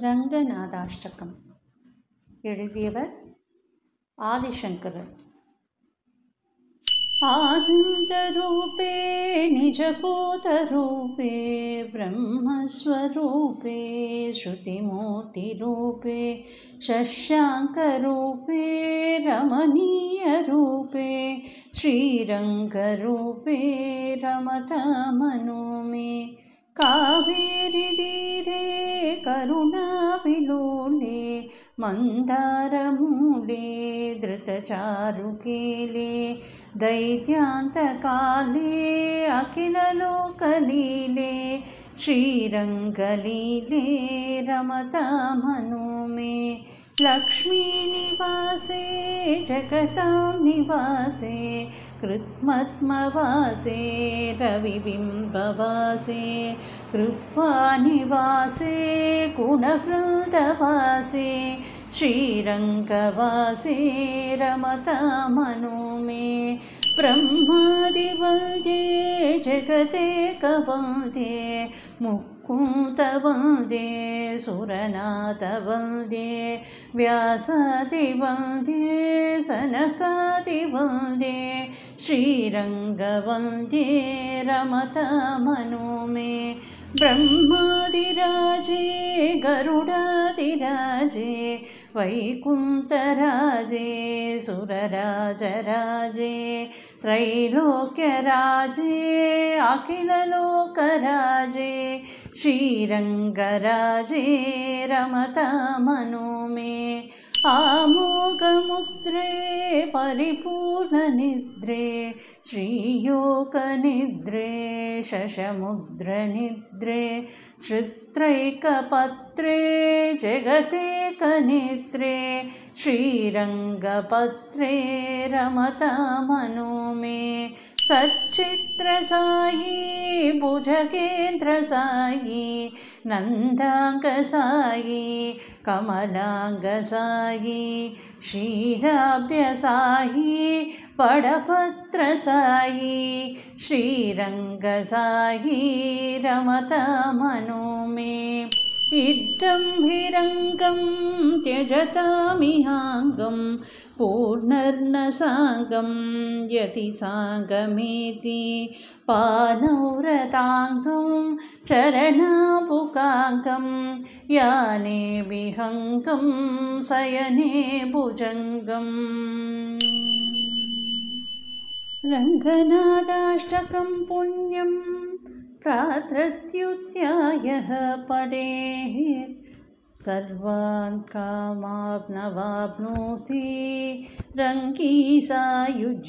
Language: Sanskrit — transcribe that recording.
ரங்கநாதாஷ்டகம் எழுதியவர் ஆதிசங்கரர். आनन्दरूपे निजभूतरूपे ब्रह्मस्वरूपे श्रुतिमूर्तिरूपे शशाङ्करूपे रमणीयरूपे श्रीरङ्गरूपे रमतामनो मे कावेरीतीरे करुणाविलोले मन्दारमूले धृतचारुकेले दैत्यान्तकाले अखिललोकलीले श्रीरङ्गलीले रमतामनो मे लक्ष्मीनिवासे जगतां निवासे कृत्मत्मवासे रविबिम्बवासे कृत्वानिवासे गुणवृन्दवासे श्रीरङ्गवासे रमतामनो मे ब्रह्मादिवन्दे जगदेकवन्दे मुकुन्दवन्दे सुरनाथवन्दे व्यासादिवन्दे सनकादिवन्दे श्रीरङ्गवन्दे रमतामनो मे ब्रह्मादिराजे गरुडादिराजे वैकुण्ठराजे सुरराजराजे त्रैलोक्यराजे अखिललोकराजे श्रीरङ्गराजे रमतामनो मे आमोघमुद्रे परिपूर्णनिद्रे श्रीयोगनिद्रे शशमुद्रनिद्रे श्रुत्रैकपत्रे जगतेकनिद्रे श्रीरङ्गपत्रे रमतामनो मे सच्चित्रसायी भुजगेन्द्रसायी नन्दाङ्गसायी कमलाङ्गसायी क्षीराब्धसायी वडभद्रसायी श्रीरङ्गसायी रमतामनो मे इद्धं हिरङ्गं त्यजतामिहाङ्गं पूर्णर्नसाङ्गं यतिसाङ्गमेति पानौरताङ्गं चरणाबुकाङ्गं याने विहङ्गं शयने भुजङ्गम् रङ्गनाथाष्टकं पुण्यं प्रातरुत्थाय पठेत् सर्वान् कामाप्नवाप्नोति रङ्गी सायुज्यमाप्नुयात्।